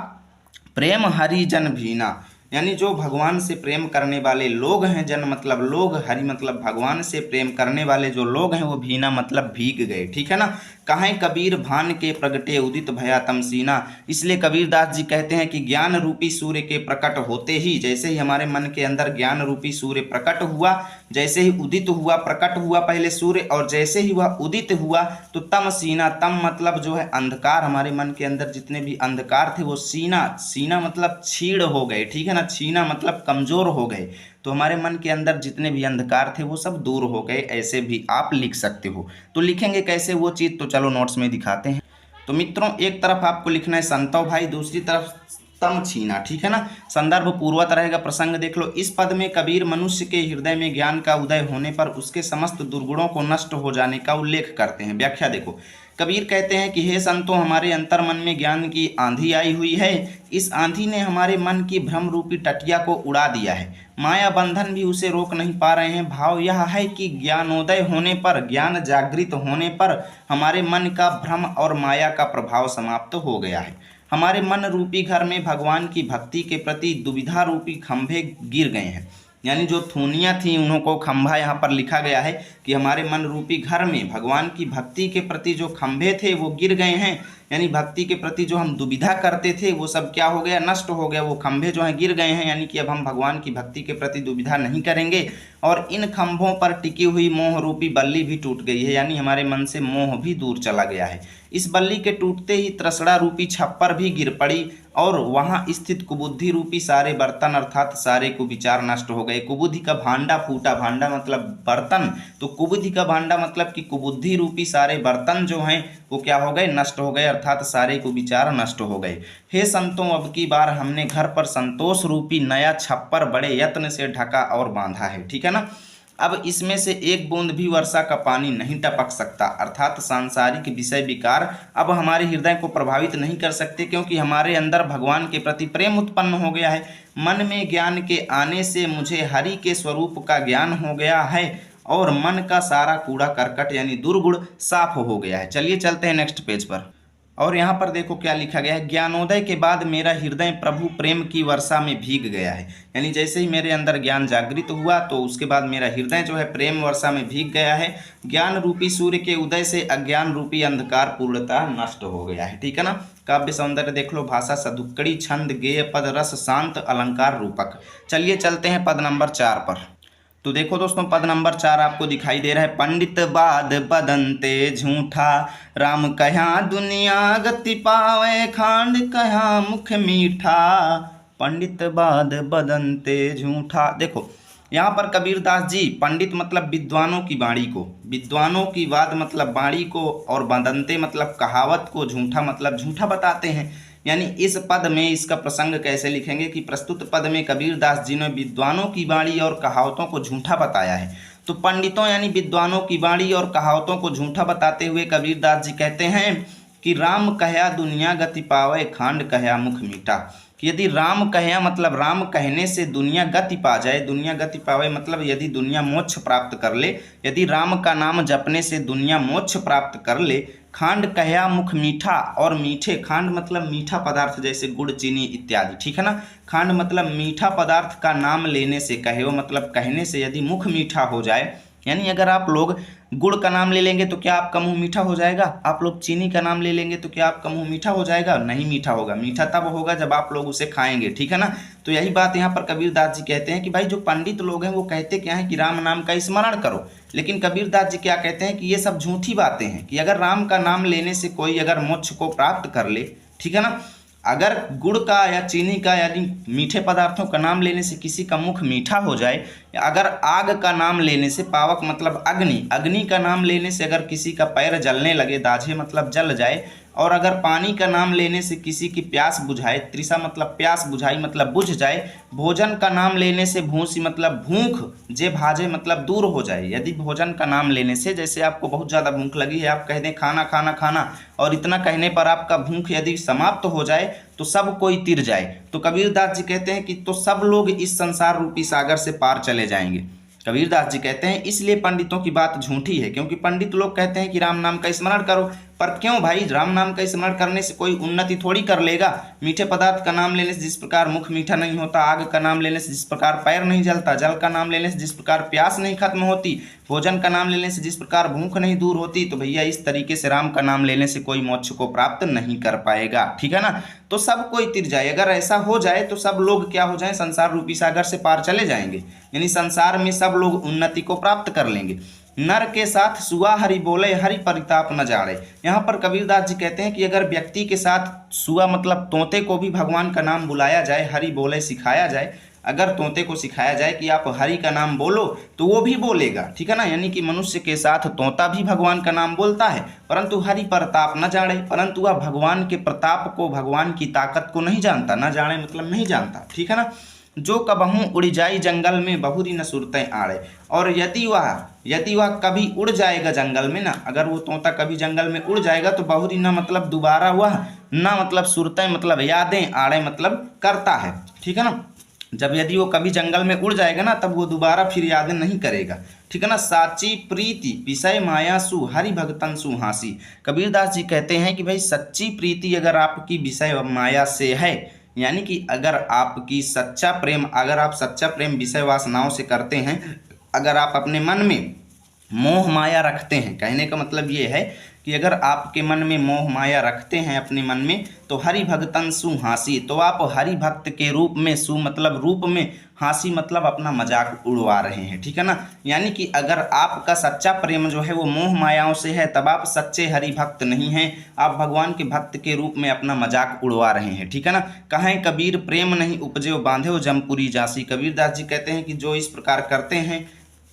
प्रेम हरि जन भीना, यानी जो भगवान से प्रेम करने वाले लोग हैं, जन मतलब लोग, हरि मतलब भगवान से प्रेम करने वाले जो लोग हैं वो भीना मतलब भीग गए। ठीक है ना, कहें कबीर भान के प्रगटे उदित भया तमसीना। इसलिए कबीरदास जी कहते हैं कि ज्ञान रूपी सूर्य के प्रकट होते ही, जैसे ही हमारे मन के अंदर ज्ञान रूपी सूर्य प्रकट हुआ, जैसे ही उदित हुआ, प्रकट हुआ पहले सूर्य, और जैसे ही वह उदित हुआ तो तमसीना, तम मतलब जो है अंधकार, हमारे मन के अंदर जितने भी अंधकार थे वो सीना, सीना मतलब छीड़ हो गए। ठीक है ना, छीना मतलब कमजोर हो गए। तो हमारे मन के अंदर जितने भी अंधकार थे वो सब दूर हो गए, ऐसे भी आप लिख सकते हो। तो लिखेंगे कैसे वो चीज़, तो चलो नोट्स में दिखाते हैं। तो मित्रों एक तरफ आपको लिखना है संतव भाई, दूसरी तरफ तम छीना। ठीक है ना, संदर्भ पूर्वत रहेगा, प्रसंग देख लो। इस पद में कबीर मनुष्य के हृदय में ज्ञान का उदय होने पर उसके समस्त दुर्गुणों को नष्ट हो जाने का उल्लेख करते हैं। व्याख्या देखो, कबीर कहते हैं कि हे संतों, हमारे अंतर मन में ज्ञान की आंधी आई हुई है। इस आंधी ने हमारे मन की भ्रम रूपी टटिया को उड़ा दिया है। माया बंधन भी उसे रोक नहीं पा रहे हैं। भाव यह है कि ज्ञानोदय होने पर, ज्ञान जागृत होने पर हमारे मन का भ्रम और माया का प्रभाव समाप्त हो गया है। हमारे मन रूपी घर में भगवान की भक्ति के प्रति दुविधा रूपी खंभे गिर गए हैं। यानी जो थूनियाँ थी उन्हों को खंभा यहाँ पर लिखा गया है कि हमारे मन रूपी घर में भगवान की भक्ति के प्रति जो खंभे थे वो गिर गए हैं। यानी भक्ति के प्रति जो हम दुविधा करते थे वो सब क्या हो गया, नष्ट हो गया। वो खंभे जो हैं गिर गए हैं, यानी कि अब हम भगवान की भक्ति के प्रति दुविधा नहीं करेंगे। और इन खंभों पर टिकी हुई मोह रूपी बल्ली भी टूट गई है, यानी हमारे मन से मोह भी दूर चला गया है। इस बल्ली के टूटते ही त्रसड़ा रूपी छप्पर भी गिर पड़ी और वहां स्थित कुबुद्धि रूपी सारे बर्तन अर्थात सारे कुविचार नष्ट हो गए। कुबुद्धि का भांडा फूटा, भांडा मतलब बर्तन, तो कुबुद्धि का भांडा मतलब कि कुबुद्धि रूपी सारे बर्तन जो हैं वो क्या हो गए, नष्ट हो गए, अर्थात सारे कुविचार नष्ट हो गए। हे संतों, अब की बार हमने घर पर संतोष रूपी नया छप्पर बड़े यत्न से ढका और बांधा है। ठीक है ना, अब इसमें से एक बूंद भी वर्षा का पानी नहीं टपक सकता, अर्थात सांसारिक विषय विकार अब हमारे हृदय को प्रभावित नहीं कर सकते, क्योंकि हमारे अंदर भगवान के प्रति प्रेम उत्पन्न हो गया है। मन में ज्ञान के आने से मुझे हरि के स्वरूप का ज्ञान हो गया है और मन का सारा कूड़ा करकट यानी दुर्गुण साफ हो गया है। चलिए चलते हैं नेक्स्ट पेज पर। और यहाँ पर देखो क्या लिखा गया है, ज्ञानोदय के बाद मेरा हृदय प्रभु प्रेम की वर्षा में भीग गया है। यानी जैसे ही मेरे अंदर ज्ञान जागृत हुआ तो उसके बाद मेरा हृदय जो है प्रेम वर्षा में भीग गया है। ज्ञान रूपी सूर्य के उदय से अज्ञान रूपी अंधकार पूर्णतः नष्ट हो गया है। ठीक है ना, काव्य सौंदर्य देख लो, भाषा सदुक्कड़ी, छंद गेय, पद रस शांत, अलंकार रूपक। चलिए चलते हैं पद नंबर 4 पर। तो देखो दोस्तों, पद नंबर 4 आपको दिखाई दे रहा है, पंडित बाध बदनते झूठा, राम कह्या दुनिया गति पावे, खांड कह्या मुख मीठा। पंडित बाध बदनते झूठा। देखो यहाँ पर कबीरदास जी पंडित मतलब विद्वानों की वाणी को, विद्वानों की वाद मतलब वाणी को, और बदनते मतलब कहावत को, झूठा मतलब झूठा बताते हैं। यानी इस पद में इसका प्रसंग कैसे लिखेंगे कि प्रस्तुत पद में कबीरदास जी ने विद्वानों की वाणी और कहावतों को झूठा बताया है। तो पंडितों यानी विद्वानों की वाणी और कहावतों को झूठा बताते हुए कबीरदास जी कहते हैं कि राम कहया दुनिया गति पावे, खांड कहया मुख मीठा। कि यदि राम कहया मतलब राम कहने से दुनिया गति पा जाए, दुनिया गति पावे मतलब यदि दुनिया मोक्ष प्राप्त कर ले, यदि राम का नाम जपने से दुनिया मोक्ष प्राप्त कर ले। खांड कहया मुख मीठा, और मीठे, खांड मतलब मीठा पदार्थ जैसे गुड़ चीनी इत्यादि, ठीक है ना। खांड मतलब मीठा पदार्थ का नाम लेने से, कहे मतलब कहने से यदि मुख मीठा हो जाए, यानी अगर आप लोग गुड़ का नाम ले लेंगे तो क्या आपका मुंह मीठा हो जाएगा? आप लोग चीनी का नाम ले लेंगे तो क्या आपका मुंह मीठा हो जाएगा? नहीं मीठा होगा। मीठा तब होगा जब आप लोग उसे खाएंगे, ठीक है ना। तो यही बात यहाँ पर कबीरदास जी कहते हैं कि भाई जो पंडित लोग हैं वो कहते क्या है कि राम नाम का स्मरण करो, लेकिन कबीरदास जी क्या कहते हैं कि ये सब झूठी बातें हैं। कि अगर राम का नाम लेने से कोई अगर मोक्ष को प्राप्त कर ले, ठीक है ना, अगर गुड़ का या चीनी का यानी मीठे पदार्थों का नाम लेने से किसी का मुख मीठा हो जाए, या अगर आग का नाम लेने से, पावक मतलब अग्नि, अग्नि का नाम लेने से अगर किसी का पैर जलने लगे, दाझे मतलब जल जाए, और अगर पानी का नाम लेने से किसी की प्यास बुझाए, तृषा मतलब प्यास, बुझाई मतलब बुझ जाए, भोजन का नाम लेने से भूसी मतलब भूख, जे भाजे मतलब दूर हो जाए। यदि भोजन का नाम लेने से, जैसे आपको बहुत ज़्यादा भूख लगी है, आप कह दें खाना खाना खाना, और इतना कहने पर आपका भूख यदि समाप्त हो जाए तो सब कोई तिर जाए। तो कबीरदास जी कहते हैं कि तो सब लोग इस संसार रूपी सागर से पार चले जाएंगे। कबीरदास जी कहते हैं इसलिए पंडितों की बात झूठी है, क्योंकि पंडित लोग कहते हैं कि राम नाम का स्मरण करो, पर क्यों भाई? राम नाम का स्मरण करने से कोई उन्नति थोड़ी कर लेगा। मीठे पदार्थ का नाम लेने से जिस प्रकार मुख मीठा नहीं होता, आग का नाम लेने से जिस प्रकार पैर नहीं जलता, जल का नाम लेने से जिस प्रकार प्यास नहीं खत्म होती, भोजन का नाम लेने से जिस प्रकार भूख नहीं दूर होती, तो भैया इस तरीके से राम का नाम लेने से कोई मोक्ष को प्राप्त नहीं कर पाएगा, ठीक है ना। तो सब कोई तिर जाए, अगर ऐसा हो जाए तो सब लोग क्या हो जाए? संसार रूपी सागर से पार चले जाएंगे, यानी संसार में सब लोग उन्नति को प्राप्त कर लेंगे। नर के साथ सुआ हरि बोले, हरि परिताप न जाड़े। यहाँ पर कबीरदास जी कहते हैं कि अगर व्यक्ति के साथ सुआ मतलब तोते को भी भगवान का नाम बुलाया जाए, हरि बोले सिखाया जाए, अगर तोते को सिखाया जाए कि आप हरि का नाम बोलो तो वो भी बोलेगा, ठीक है ना। यानी कि मनुष्य के साथ तोता भी भगवान का नाम बोलता है, परंतु हरि प्रताप न जाने, परंतु वह भगवान के प्रताप को, भगवान की ताकत को नहीं जानता। न जाने मतलब नहीं जानता, ठीक है ना। जो कबहू उड़ जाई जंगल में, बहुरी न सुरतें आड़े। और यदि वह कभी उड़ जाएगा जंगल में ना, अगर वो तोता कभी जंगल में उड़ जाएगा तो बहुरी न मतलब दोबारा वह, न मतलब सुरतें मतलब यादें, आड़े मतलब करता है, ठीक है ना। जब यदि वो कभी जंगल में उड़ जाएगा ना, तब वो दोबारा फिर यादें नहीं करेगा, ठीक है ना। साची प्रीति विषय माया सु, हरि भगतन सु हासी। कबीरदास जी कहते हैं कि भाई सच्ची प्रीति अगर आपकी विषय माया से है, यानी कि अगर आपकी सच्चा प्रेम, अगर आप सच्चा प्रेम विषय वासनाओं से करते हैं, अगर आप अपने मन में मोह माया रखते हैं, कहने का मतलब ये है कि अगर आपके मन में मोह माया रखते हैं अपने मन में, तो हरि भगतन सु हासी, तो आप हरि भक्त के रूप में, सु मतलब रूप में, हासी मतलब अपना मजाक उड़वा रहे हैं, ठीक है ना। यानी कि अगर आपका सच्चा प्रेम जो है वो मोह मायाओं से है, तब आप सच्चे हरि भक्त नहीं हैं, आप भगवान के भक्त के रूप में अपना मजाक उड़वा रहे हैं, ठीक है ना। कहें कबीर प्रेम नहीं उपजे बांधे जमपुरी जासी। कबीरदास जी कहते हैं कि जो इस प्रकार करते हैं,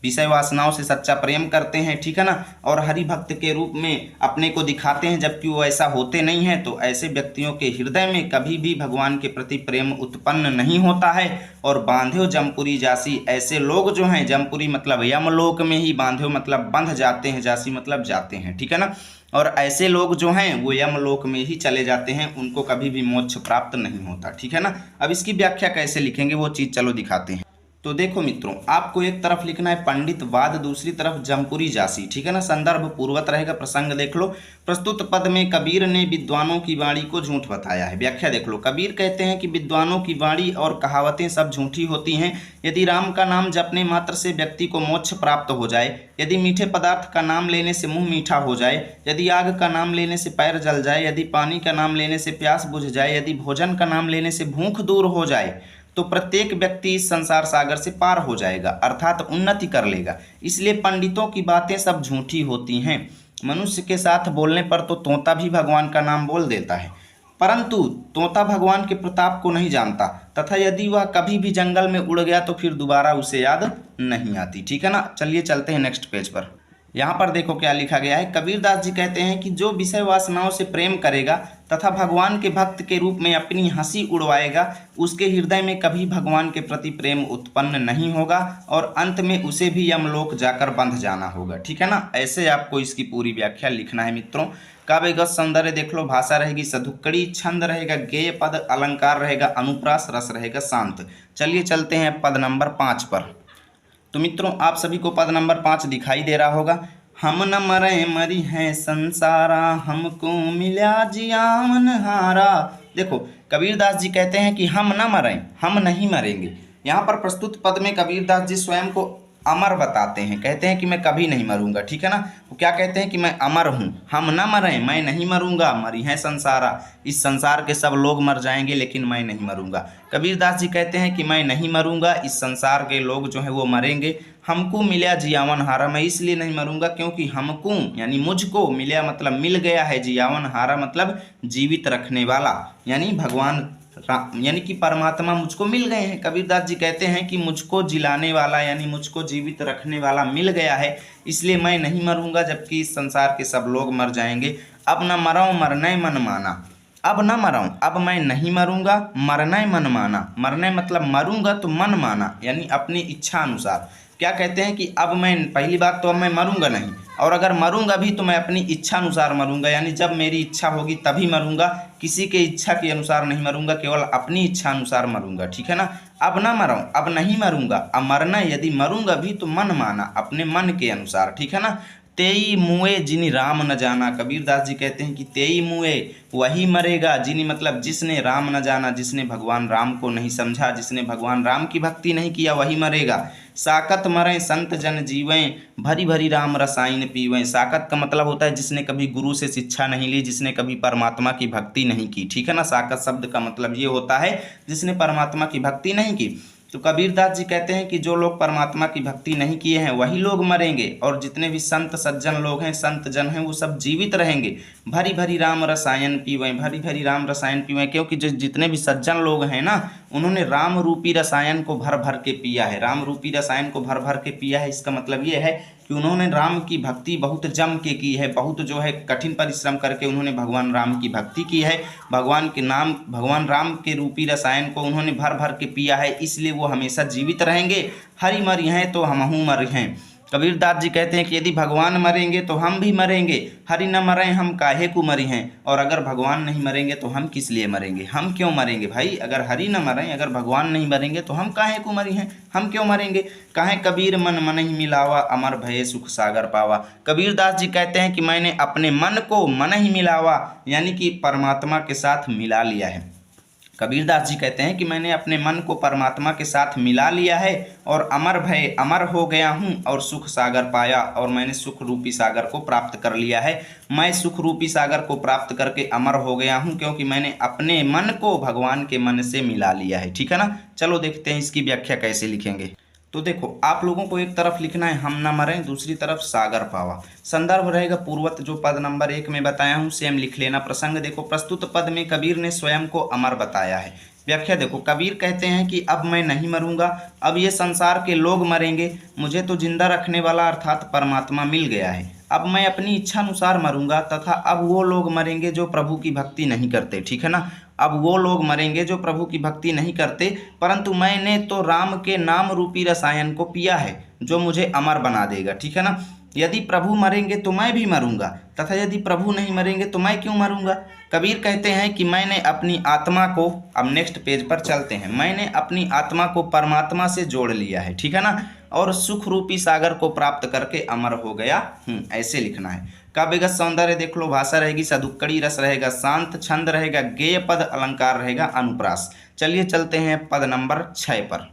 विषय वासनाओं से सच्चा प्रेम करते हैं, ठीक है ना, और हरि भक्त के रूप में अपने को दिखाते हैं जबकि वो ऐसा होते नहीं हैं, तो ऐसे व्यक्तियों के हृदय में कभी भी भगवान के प्रति प्रेम उत्पन्न नहीं होता है। और बांधे जमपुरी जासी, ऐसे लोग जो हैं, जमपुरी मतलब यमलोक में ही, बांधे मतलब बंध जाते हैं, जासी मतलब जाते हैं, ठीक है ना। और ऐसे लोग जो हैं वो यमलोक में ही चले जाते हैं, उनको कभी भी मोक्ष प्राप्त नहीं होता, ठीक है ना। अब इसकी व्याख्या कैसे लिखेंगे वो चीज़ चलो दिखाते हैं। तो देखो मित्रों, आपको एक तरफ लिखना है पंडित वाद, दूसरी तरफ जमपुरी जासी, ठीक है ना। संदर्भ पूर्वत रहेगा, प्रसंग देख लो। प्रस्तुत पद में कबीर ने विद्वानों की वाणी को झूठ बताया है। व्याख्या देख लो। कबीर कहते हैं कि विद्वानों की वाणी और कहावतें सब झूठी होती हैं। यदि राम का नाम जपने मात्र से व्यक्ति को मोक्ष प्राप्त हो जाए, यदि मीठे पदार्थ का नाम लेने से मुंह मीठा हो जाए, यदि आग का नाम लेने से पैर जल जाए, यदि पानी का नाम लेने से प्यास बुझ जाए, यदि भोजन का नाम लेने से भूख दूर हो जाए, तो प्रत्येक व्यक्ति इस संसार सागर से पार हो जाएगा, अर्थात उन्नति कर लेगा। इसलिए पंडितों की बातें सब झूठी होती हैं। मनुष्य के साथ बोलने पर तो तोता भी भगवान का नाम बोल देता है, परंतु तोता भगवान के प्रताप को नहीं जानता, तथा यदि वह कभी भी जंगल में उड़ गया तो फिर दोबारा उसे याद नहीं आती। ठीक है ना। चलिए चलते हैं नेक्स्ट पेज पर। यहाँ पर देखो क्या लिखा गया है। कबीरदास जी कहते हैं कि जो विषय वासनाओं से प्रेम करेगा तथा भगवान के भक्त के रूप में अपनी हंसी उड़वाएगा, उसके हृदय में कभी भगवान के प्रति प्रेम उत्पन्न नहीं होगा और अंत में उसे भी यमलोक जाकर बंध जाना होगा। ठीक है ना। ऐसे आपको इसकी पूरी व्याख्या लिखना है मित्रों। काव्यगत सौंदर्य देख लो, भाषा रहेगी सधुक्कड़ी, छंद रहेगा गेय पद, अलंकार रहेगा अनुप्रास, रस रहेगा शांत। चलिए चलते हैं पद नंबर 5 पर। तो मित्रों आप सभी को पद नंबर 5 दिखाई दे रहा होगा। हम न मरे मरी है संसारा, हमको मिला जियावन हारा। देखो कबीरदास जी कहते हैं कि हम न मरें, हम नहीं मरेंगे। यहाँ पर प्रस्तुत पद में कबीरदास जी स्वयं को अमर बताते हैं, कहते हैं कि मैं कभी नहीं मरूंगा। ठीक है ना। वो क्या कहते हैं कि मैं अमर हूँ, हम न मरें, मैं नहीं मरूंगा, मरी है संसारा, इस संसार के सब लोग मर जाएंगे लेकिन मैं नहीं मरूंगा। कबीरदास जी कहते हैं कि मैं नहीं मरूंगा, इस संसार के लोग जो है वो मरेंगे। हमको मिला जियावन हारा, मैं इसलिए नहीं मरूंगा क्योंकि हमको यानी मुझको, मिला मतलब मिल गया है, जियावन हारा मतलब जीवित रखने वाला, यानी भगवान यानी कि परमात्मा मुझको मिल गए हैं। कबीरदास जी कहते हैं कि मुझको जिलाने वाला यानी मुझको जीवित रखने वाला मिल गया है, इसलिए मैं नहीं मरूंगा जबकि इस संसार के सब लोग मर जाएंगे। अब न मराऊं मरने मन माना, अब न मराऊं, अब मैं नहीं मरूंगा, मरना मन माना, मरने मतलब मरूंगा तो मन माना यानी अपनी इच्छा अनुसार। क्या कहते हैं कि अब मैं, पहली बात तो अब मैं मरूंगा नहीं, और अगर मरूंगा भी तो मैं अपनी इच्छा अनुसार मरूंगा, यानी जब मेरी इच्छा होगी तभी मरूंगा, किसी के इच्छा के अनुसार नहीं मरूंगा, केवल अपनी इच्छा अनुसार मरूंगा। ठीक है ना। अब ना मराऊं, अब नहीं मरूंगा, अब मरना, यदि मरूंगा भी तो मन माना, अपने मन के अनुसार। ठीक है ना। तेई मुए जिनी राम न जाना, कबीरदास जी कहते हैं कि तेई मुए, वही मरेगा, जिनी मतलब जिसने राम न जाना, जिसने भगवान राम को नहीं समझा, जिसने भगवान राम की भक्ति नहीं किया, वही मरेगा। साकत मरें संत जन जीवें, भरी भरी राम रसायन पीवें। साकत का मतलब होता है जिसने कभी गुरु से शिक्षा नहीं ली, जिसने कभी परमात्मा की भक्ति नहीं की। ठीक है ना। साकत शब्द का मतलब ये होता है जिसने परमात्मा की भक्ति नहीं की। तो कबीरदास जी कहते हैं कि जो लोग परमात्मा की भक्ति नहीं किए हैं वही लोग मरेंगे, और जितने भी संत सज्जन लोग हैं, संत जन हैं, वो सब जीवित रहेंगे। भरी भरी राम रसायन पीवें, भरी भरी राम रसायन पीवें, क्योंकि जो जितने भी सज्जन लोग हैं ना, उन्होंने राम रूपी रसायन को भर भर के पिया है। राम रूपी रसायन को भर भर के पिया है, इसका मतलब ये है कि उन्होंने राम की भक्ति बहुत जम के की है, बहुत जो है कठिन परिश्रम करके उन्होंने भगवान राम की भक्ति की है। भगवान के नाम, भगवान राम के रूपी रसायन को उन्होंने भर भर के पिया है, इसलिए वो हमेशा जीवित रहेंगे। हरि मरी हैं तो हमहू मर हैं। कबीरदास जी कहते हैं कि यदि भगवान मरेंगे तो हम भी मरेंगे, हरि न मरें हम काहे को मरी हैं। और अगर भगवान नहीं मरेंगे तो हम किस लिए मरेंगे, हम क्यों मरेंगे भाई। अगर हरि न मरें, अगर भगवान नहीं मरेंगे तो हम काहे को मरी हैं, हम क्यों मरेंगे। काहे कबीर मन मन ही मिलावा, अमर भये सुख सागर पावा। कबीरदास जी कहते हैं कि मैंने अपने मन को मन ही मिलावा, यानी कि परमात्मा के साथ मिला लिया है। कबीरदास जी कहते हैं कि मैंने अपने मन को परमात्मा के साथ मिला लिया है और अमर भय, अमर हो गया हूँ, और सुख सागर पाया, और मैंने सुख रूपी सागर को प्राप्त कर लिया है। मैं सुख रूपी सागर को प्राप्त करके अमर हो गया हूँ क्योंकि मैंने अपने मन को भगवान के मन से मिला लिया है। ठीक है ना। चलो देखते हैं इसकी व्याख्या कैसे लिखेंगे। तो देखो आप लोगों को एक तरफ लिखना है हम न मरें, दूसरी तरफ सागर पावा। संदर्भ रहेगा पूर्वत जो पद नंबर 1 में बताया हूँ, सेम लिख लेना। प्रसंग देखो, प्रस्तुत पद में कबीर ने स्वयं को अमर बताया है। व्याख्या देखो, कबीर कहते हैं कि अब मैं नहीं मरूंगा, अब ये संसार के लोग मरेंगे, मुझे तो जिंदा रखने वाला अर्थात परमात्मा मिल गया है। अब मैं अपनी इच्छा अनुसार मरूंगा, तथा अब वो लोग मरेंगे जो प्रभु की भक्ति नहीं करते। ठीक है ना। अब वो लोग मरेंगे जो प्रभु की भक्ति नहीं करते, परंतु मैंने तो राम के नाम रूपी रसायन को पिया है जो मुझे अमर बना देगा। ठीक है ना। यदि प्रभु मरेंगे तो मैं भी मरूंगा, तथा यदि प्रभु नहीं मरेंगे तो मैं क्यों मरूंगा। कबीर कहते हैं कि मैंने अपनी आत्मा को, अब नेक्स्ट पेज पर चलते हैं, मैंने अपनी आत्मा को परमात्मा से जोड़ लिया है। ठीक है ना। और सुख रूपी सागर को प्राप्त करके अमर हो गया हूँ, ऐसे लिखना है। काव्यगत सौंदर्य देख लो, भाषा रहेगी सधुक्कड़ी, रस रहेगा शांत, छंद रहेगा गेय पद, अलंकार रहेगा अनुप्रास। चलिए चलते हैं पद नंबर 6 पर।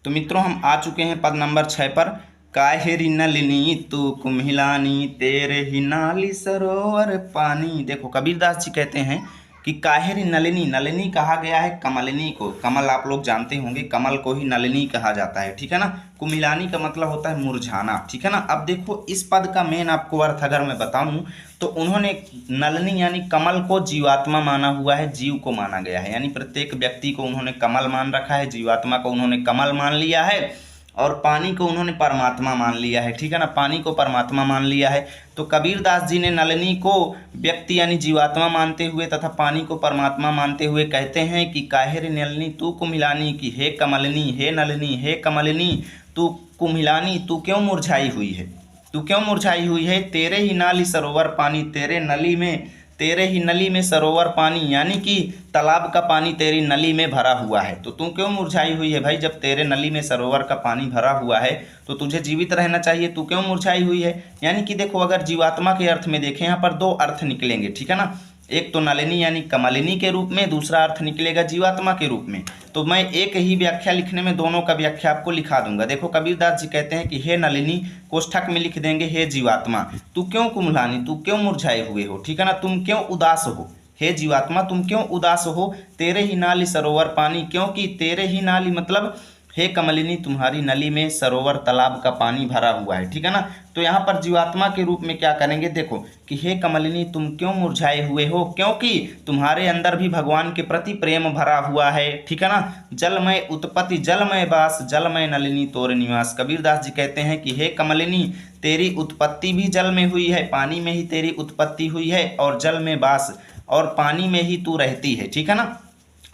तो मित्रों हम आ चुके हैं पद नंबर 6 पर। काहे री नलिनी तू कुम्हिलानी, तेरे ही नाली सरोवर पानी। देखो कबीरदास जी कहते हैं कि काहेरी नलिनी, नलिनी कहा गया है कमलिनी को, कमल आप लोग जानते होंगे, कमल को ही नलिनी कहा जाता है, ठीक है ना। कुमिलानी का मतलब होता है मुरझाना, ठीक है ना। अब देखो इस पद का मेन आपको अर्थ अगर मैं बताऊं तो उन्होंने नलिनी यानी कमल को जीवात्मा माना हुआ है, जीव को माना गया है, यानी प्रत्येक व्यक्ति को उन्होंने कमल मान रखा है, जीवात्मा को उन्होंने कमल मान लिया है और पानी को उन्होंने परमात्मा मान लिया है, ठीक है ना, पानी को परमात्मा मान लिया है। तो कबीरदास जी ने नलिनी को व्यक्ति यानी जीवात्मा मानते हुए तथा पानी को परमात्मा मानते हुए कहते हैं कि काहेरी नलिनी तू कुमिलानी, की हे कमलिनी, हे नलिनी, हे कमलिनी तू कुमिलानी, तू क्यों मुरझाई हुई है, तू क्यों मुरझाई हुई है। तेरे ही नाली सरोवर पानी, तेरे ही नली में सरोवर पानी, यानी कि तालाब का पानी तेरी नली में भरा हुआ है, तो तू क्यों मुरझाई हुई है भाई। जब तेरे नली में सरोवर का पानी भरा हुआ है तो तुझे जीवित रहना चाहिए, तू क्यों मुरझाई हुई है। यानी कि देखो अगर जीवात्मा के अर्थ में देखें यहाँ पर दो अर्थ निकलेंगे, ठीक है ना, एक तो नलिनी यानी कमलिनी के रूप में, दूसरा अर्थ निकलेगा जीवात्मा के रूप में। तो मैं एक ही व्याख्या लिखने में दोनों का व्याख्या आपको लिखा दूंगा। देखो कबीरदास जी कहते हैं कि हे नलिनी, कोष्ठक में लिख देंगे हे जीवात्मा, तू क्यों कुम्हलानी, तू क्यों मुरझाए हुए हो, ठीक है ना, तुम क्यों उदास हो, हे जीवात्मा तुम क्यों उदास हो। तेरे ही नाली सरोवर पानी, क्योंकि तेरे ही नाली मतलब हे कमलिनी तुम्हारी नली में सरोवर तालाब का पानी भरा हुआ है, ठीक है ना। तो यहाँ पर जीवात्मा के रूप में क्या करेंगे, देखो कि हे कमलिनी तुम क्यों मुरझाए हुए हो, क्योंकि तुम्हारे अंदर भी भगवान के प्रति प्रेम भरा हुआ है, ठीक है ना। जलमय उत्पत्ति जलमय वास, जलमय नलिनी तोर निवास। कबीरदास जी कहते हैं कि हे कमलिनी तेरी उत्पत्ति भी जल में हुई है, पानी में ही तेरी उत्पत्ति हुई है, और जल में वास और पानी में ही तू रहती है, ठीक है ना।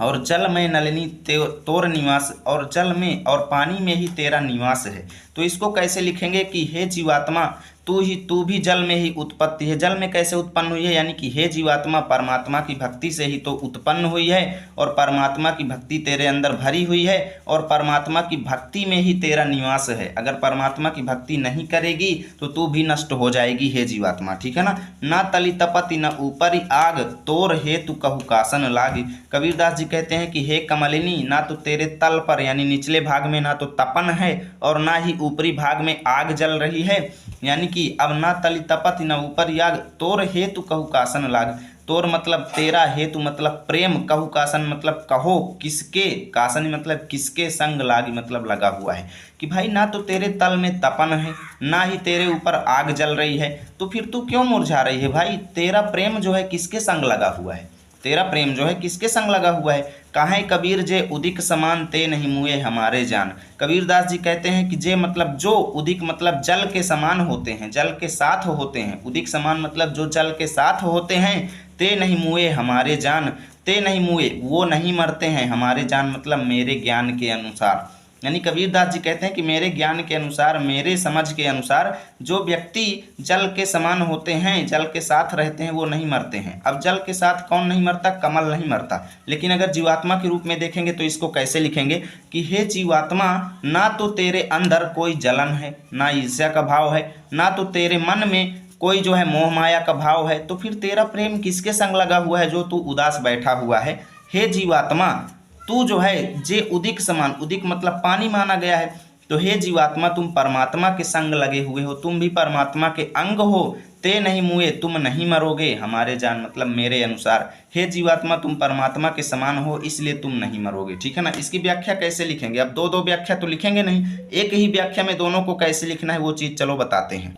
और जल में नलिनी तोर निवास, और जल में और पानी में ही तेरा निवास है। तो इसको कैसे लिखेंगे कि हे जीवात्मा तू भी जल में ही उत्पत्ति है। जल में कैसे उत्पन्न हुई है, यानी कि हे जीवात्मा परमात्मा की भक्ति से ही तो उत्पन्न हुई है, और परमात्मा की भक्ति तेरे अंदर भरी हुई है, और परमात्मा की भक्ति में ही तेरा निवास है। अगर परमात्मा की भक्ति नहीं करेगी तो तू भी नष्ट हो जाएगी हे जीवात्मा, ठीक है ना। ना तली तपति न ऊपरी आग, तोर हेतु कहु कासन लागी। कबीरदास जी कहते हैं कि हे कमलिनी, ना तो तेरे तल पर यानी निचले भाग में ना तो तपन है और ना ही ऊपरी भाग में आग जल रही है, यानी कि अब ना तली तपत न ऊपर याग, तोर हेतु कहु कासन लाग। तोर मतलब तेरा, हेतु मतलब प्रेम, कहु कासन मतलब कहो किसके, कासन मतलब किसके, संग लागी मतलब लगा हुआ है। कि भाई ना तो तेरे तल में तपन है ना ही तेरे ऊपर आग जल रही है, तो फिर तू क्यों मुरझा रही है भाई। तेरा प्रेम जो है किसके संग लगा हुआ है, तेरा प्रेम जो है किसके संग लगा हुआ है। काहे कबीर जे उदिक समान ते नहीं मुए हमारे जान। कबीरदास जी कहते हैं कि जे मतलब जो, उदिक मतलब जल के समान होते हैं, जल के साथ होते हैं, उदिक समान मतलब जो जल के साथ होते हैं, ते नहीं मुए हमारे जान, ते नहीं मुए वो नहीं मरते हैं, हमारे जान मतलब मेरे ज्ञान के अनुसार। यानी कबीरदास जी कहते हैं कि मेरे ज्ञान के अनुसार, मेरे समझ के अनुसार जो व्यक्ति जल के समान होते हैं, जल के साथ रहते हैं, वो नहीं मरते हैं। अब जल के साथ कौन नहीं मरता, कमल नहीं मरता। लेकिन अगर जीवात्मा के रूप में देखेंगे तो इसको कैसे लिखेंगे कि हे जीवात्मा, ना तो तेरे अंदर कोई जलन है, ना ईर्ष्या का भाव है, ना तो तेरे मन में कोई जो है मोह माया का भाव है, तो फिर तेरा प्रेम किसके संग लगा हुआ है जो तू उदास बैठा हुआ है। हे जीवात्मा तू जो है जे उदिक समान, उदिक मतलब पानी माना गया है, तो हे जीवात्मा तुम परमात्मा के संग लगे हुए हो, तुम भी परमात्मा के अंग हो। ते नहीं मुए तुम नहीं मरोगे हमारे जान मतलब मेरे अनुसार। हे जीवात्मा तुम परमात्मा के समान हो इसलिए तुम नहीं मरोगे, ठीक है ना। इसकी व्याख्या कैसे लिखेंगे, अब दो व्याख्या तो लिखेंगे नहीं, एक ही व्याख्या में दोनों को कैसे लिखना है वो चीज़ चलो बताते हैं।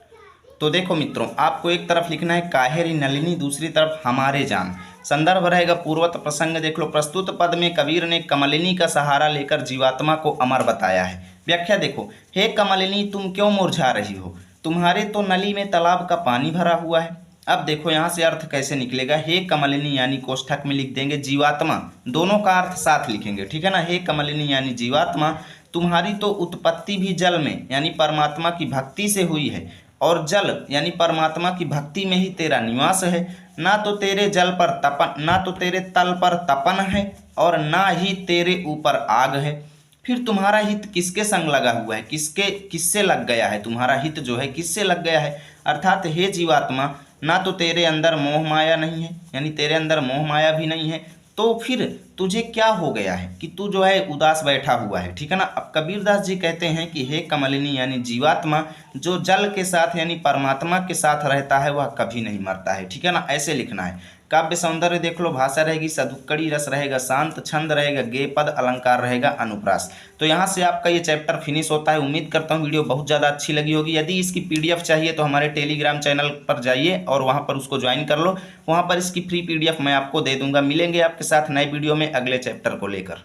तो देखो मित्रों, आपको एक तरफ लिखना है काहेरी नलिनी, दूसरी तरफ हमारे जान। संदर्भ रहेगा पूर्वत प्रसंग। देख लो, प्रस्तुत पद में कबीर ने कमलिनी का सहारा लेकर जीवात्मा को अमर बताया है। व्याख्या देखो, हे कमलिनी तुम क्यों मुरझा रही हो, तुम्हारे तो नली में तालाब का पानी भरा हुआ है। अब देखो यहाँ से अर्थ कैसे निकलेगा, हे कमलिनी यानी कोष्ठक में लिख देंगे जीवात्मा, दोनों का अर्थ साथ लिखेंगे, ठीक है ना। हे कमलिनी यानी जीवात्मा तुम्हारी तो उत्पत्ति भी जल में यानी परमात्मा की भक्ति से हुई है, और जल यानी परमात्मा की भक्ति में ही तेरा निवास है। ना तो तेरे जल पर तपन, ना तो तेरे तल पर तपन है और ना ही तेरे ऊपर आग है। फिर तुम्हारा हित किसके संग लगा हुआ है, किससे लग गया है, तुम्हारा हित जो है किससे लग गया है। अर्थात हे जीवात्मा ना तो तेरे अंदर मोह माया नहीं है, यानी तेरे अंदर मोह माया भी नहीं है, तो फिर तुझे क्या हो गया है कि तू जो है उदास बैठा हुआ है, ठीक है ना। अब कबीरदास जी कहते हैं कि हे कमलिनी यानी जीवात्मा जो जल के साथ यानी परमात्मा के साथ रहता है वह कभी नहीं मरता है, ठीक है ना। ऐसे लिखना है काव्य सौंदर्य देख लो, भाषा रहेगी सदुक्कड़ी, रस रहेगा शांत, छंद रहेगा गेय पद, अलंकार रहेगा अनुप्रास। तो यहाँ से आपका ये चैप्टर फिनिश होता है। उम्मीद करता हूँ वीडियो बहुत ज़्यादा अच्छी लगी होगी। यदि इसकी PDF चाहिए तो हमारे टेलीग्राम चैनल पर जाइए और वहाँ पर उसको ज्वाइन कर लो। वहाँ पर इसकी फ्री PDF मैं आपको दे दूंगा। मिलेंगे आपके साथ नए वीडियो में अगले चैप्टर को लेकर।